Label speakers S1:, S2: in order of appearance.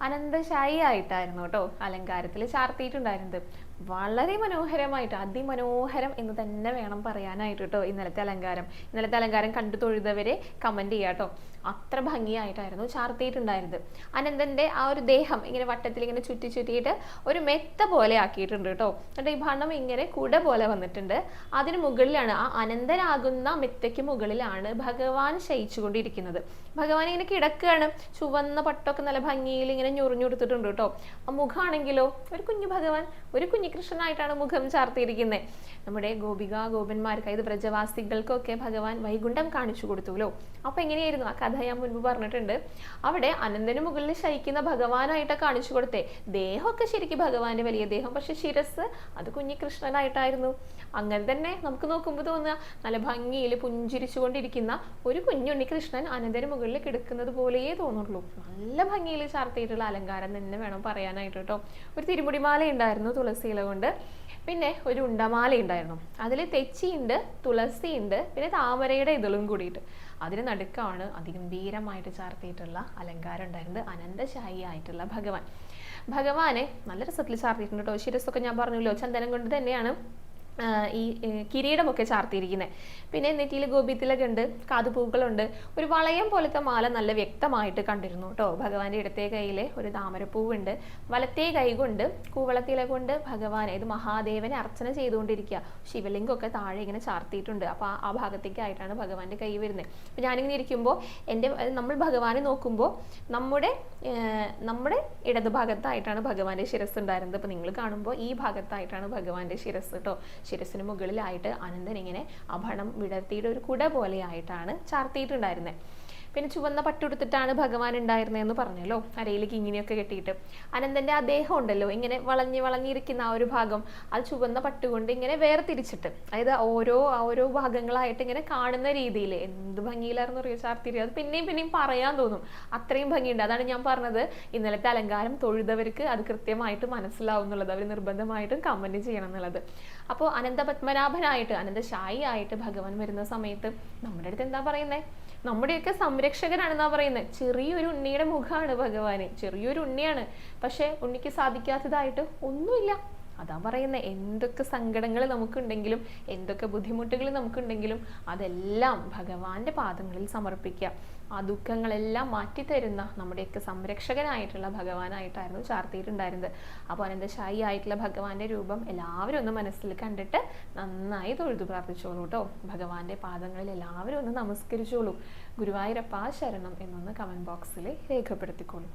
S1: അനന്തശായി ആയിട്ടായിരുന്നു കേട്ടോ അലങ്കാരത്തിൽ ചാർത്തിയിട്ടുണ്ടായിരുന്നത്. വളരെ മനോഹരമായിട്ട്, അതിമനോഹരം എന്ന് തന്നെ വേണം പറയാനായിട്ട് കേട്ടോ ഇന്നലത്തെ അലങ്കാരം. ഇന്നലത്തെ അലങ്കാരം കണ്ടു തൊഴുതവരെ കമന്റ് ചെയ്യാം കേട്ടോ. അത്ര ഭംഗിയായിട്ടായിരുന്നു ചാർത്തിയിട്ടുണ്ടായിരുന്നത്. അനന്തന്റെ ആ ഒരു ദേഹം ഇങ്ങനെ വട്ടത്തിൽ ഇങ്ങനെ ചുറ്റി ചുറ്റിയിട്ട് ഒരു മെത്ത പോലെ ആക്കിയിട്ടുണ്ട് കേട്ടോ. എന്നിട്ട് ഈ ഭണം ഇങ്ങനെ കുട പോലെ വന്നിട്ടുണ്ട്. അതിന് മുകളിലാണ്, ആ അനന്തനാകുന്ന മെത്തയ്ക്ക് മുകളിലാണ് ഭഗവാൻ ശയിച്ചുകൊണ്ടിരിക്കുന്നത്. ഭഗവാൻ ഇങ്ങനെ കിടക്കുകയാണ്. ചുവന്ന പട്ടൊക്കെ നല്ല ഭംഗിയിൽ ഇങ്ങനെ ഞൊറിഞ്ഞുകൊടുത്തിട്ടുണ്ട് കേട്ടോ. ആ മുഖമാണെങ്കിലോ ഒരു കുഞ്ഞു ഭഗവാൻ, ഒരു കുഞ്ഞികൃഷ്ണനായിട്ടാണ് മുഖം ചാർത്തിയിരിക്കുന്നത്. നമ്മുടെ ഗോപിന്മാർക്ക്, ഇത് വ്രജവാസികൾക്കൊക്കെ ഭഗവാൻ വൈകുണ്ഠം കാണിച്ചു കൊടുത്തുല്ലോ. അപ്പൊ എങ്ങനെയായിരുന്നു ആ കഥ ഞാൻ മുൻപ് പറഞ്ഞിട്ടുണ്ട്. അവിടെ അനന്തന് മുകളിൽ ശയിക്കുന്ന ഭഗവാനായിട്ടാണ് കാണിച്ചു കൊടുത്തേ. ദേഹമൊക്കെ ശരിക്കും ഭഗവാന്റെ വലിയ ദേഹം, പക്ഷെ ശിരസ് അത് കുഞ്ഞികൃഷ്ണനായിട്ടായിരുന്നു. അങ്ങനെ തന്നെ നമുക്ക് നോക്കുമ്പോൾ തോന്നുക നല്ല ഭംഗിയിൽ പുഞ്ചിരിച്ചുകൊണ്ടിരിക്കുന്ന ഒരു കുഞ്ഞുണ്ണി കൃഷ്ണൻ അനന്തന് മുകളിൽ കിടക്കുന്നത് പോലെയേ തോന്നുള്ളൂ. നല്ല ഭംഗിയിൽ ചാർത്തിയിട്ടുള്ള അലങ്കാരം തന്നെ വേണം പറയാനായിട്ട് കേട്ടോ. ഒരു തിരുമുടിമാല ഉണ്ടായിരുന്നു തുളസിയില കൊണ്ട്, പിന്നെ ഒരു ഉണ്ടമാല ഉണ്ടായിരുന്നു. അതിൽ തെച്ചിയുണ്ട്, തുളസിയുണ്ട്, പിന്നെ താമരയുടെ ഇതളും കൂടിയിട്ട് അതിന് നടുക്കാണ് അതിഗംഭീരമായിട്ട് ചാർത്തിയിട്ടുള്ള അലങ്കാരം ഉണ്ടായിരുന്നത് അനന്തശായി ആയിട്ടുള്ള ഭഗവാൻ. ഭഗവാനെ നല്ല രസത്തിൽ ചാർത്തിയിട്ടുണ്ട് കേട്ടോ. ശിരസ്സൊക്കെ ഞാൻ പറഞ്ഞല്ലോ ചന്ദനം കൊണ്ട് തന്നെയാണ് ഈ കിരീടമൊക്കെ ചാർത്തിയിരിക്കുന്നത്. പിന്നെ നെറ്റിയിൽ ഗോപിത്തിലൊക്കെ ഉണ്ട്, കാതുപൂക്കളുണ്ട്. ഒരു വളയം പോലത്തെ മാല നല്ല വ്യക്തമായിട്ട് കണ്ടിരുന്നു കേട്ടോ. ഭഗവാന്റെ ഇടത്തെ കൈയിൽ ഒരു താമരപ്പൂവുണ്ട്. വലത്തെ കൈ കൊണ്ട് കൂവളത്തില കൊണ്ട് ഭഗവാനെ, ഇത് മഹാദേവനെ അർച്ചന ചെയ്തുകൊണ്ടിരിക്കുക. ശിവലിംഗമൊക്കെ താഴെ ഇങ്ങനെ ചാർത്തിയിട്ടുണ്ട്. അപ്പോൾ ആ ഭാഗത്തേക്കായിട്ടാണ് ഭഗവാന്റെ കൈ വരുന്നത്. അപ്പോൾ ഞാനിങ്ങനെ ഇരിക്കുമ്പോൾ നമ്മൾ ഭഗവാനെ നോക്കുമ്പോൾ നമ്മുടെ ഇടതുഭാഗത്തായിട്ടാണ് ഭഗവാന്റെ ശിരസ് ഉണ്ടായിരുന്നത്. അപ്പോൾ നിങ്ങൾ കാണുമ്പോൾ ഈ ഭാഗത്തായിട്ടാണ് ഭഗവാന്റെ ശിരസ് കേട്ടോ. ശിരസിന് മുകളിലായിട്ട് അനന്തൻ ഇങ്ങനെ അഭണം വിടർത്തിയിട്ട് ഒരു കുട പോലെ ആയിട്ടാണ് ചാർത്തിയിട്ടുണ്ടായിരുന്നത്. പിന്നെ ചുവന്ന പട്ടുടുത്തിട്ടാണ് ഭഗവാൻ ഉണ്ടായിരുന്നതെന്ന് പറഞ്ഞല്ലോ, അരയിലേക്ക് ഇങ്ങനെയൊക്കെ കെട്ടിയിട്ട്. അനന്തന്റെ ആ ദേഹം ഉണ്ടല്ലോ ഇങ്ങനെ വളഞ്ഞിരിക്കുന്ന ആ ഒരു ഭാഗം, അത് ചുവന്ന പട്ടുകൊണ്ട് ഇങ്ങനെ വേർതിരിച്ചിട്ട്, അതായത് ഓരോ ഭാഗങ്ങളായിട്ട് ഇങ്ങനെ കാണുന്ന രീതിയിൽ എന്ത് ഭംഗിയിലായിരുന്നു അറിയോ ചാർത്തിരി. അത് പിന്നെയും പറയാൻ തോന്നും, അത്രയും ഭംഗിയുണ്ട്. അതാണ് ഞാൻ പറഞ്ഞത്, ഇന്നലത്തെ അലങ്കാരം തൊഴുതവർക്ക് അത് കൃത്യമായിട്ട് മനസ്സിലാവും എന്നുള്ളത്. അവർ നിർബന്ധമായിട്ടും കമന്റ് ചെയ്യണം എന്നുള്ളത്. അപ്പോൾ അനന്തപത്മനാഭനായിട്ട്, അനന്തശായി ആയിട്ട് ഭഗവാൻ വരുന്ന സമയത്ത് നമ്മുടെ അടുത്ത് എന്താ പറയുന്നത്? നമ്മുടെയൊക്കെ സംരക്ഷകനാണെന്നാ പറയുന്നത്. ചെറിയൊരു ഉണ്ണിയുടെ മുഖമാണ് ഭഗവാന്, ചെറിയൊരു ഉണ്ണിയാണ്. പക്ഷെ ഉണ്ണിക്ക് സാധിക്കാത്തതായിട്ട് ഒന്നുമില്ല. അതാ പറയുന്നത്, എന്തൊക്കെ സങ്കടങ്ങൾ നമുക്കുണ്ടെങ്കിലും എന്തൊക്കെ ബുദ്ധിമുട്ടുകൾ നമുക്കുണ്ടെങ്കിലും അതെല്ലാം ഭഗവാന്റെ പാദങ്ങളിൽ സമർപ്പിക്കുക. ആ ദുഃഖങ്ങളെല്ലാം മാറ്റിത്തരുന്ന നമ്മുടെയൊക്കെ സംരക്ഷകനായിട്ടുള്ള ഭഗവാനായിട്ടായിരുന്നു ചാർത്തിയിട്ടുണ്ടായിരുന്നത്. അപ്പോൾ അനന്തശായി ആയിട്ടുള്ള ഭഗവാന്റെ രൂപം എല്ലാവരും ഒന്ന് മനസ്സിൽ കണ്ടിട്ട് നന്നായി തൊഴുതു പ്രാർത്ഥിച്ചോളൂ കേട്ടോ. ഭഗവാന്റെ പാദങ്ങളിൽ എല്ലാവരും ഒന്ന് നമസ്കരിച്ചോളൂ. ഗുരുവായൂരപ്പ ശരണം എന്നൊന്ന് കമന്റ് ബോക്സിൽ രേഖപ്പെടുത്തിക്കോളൂ.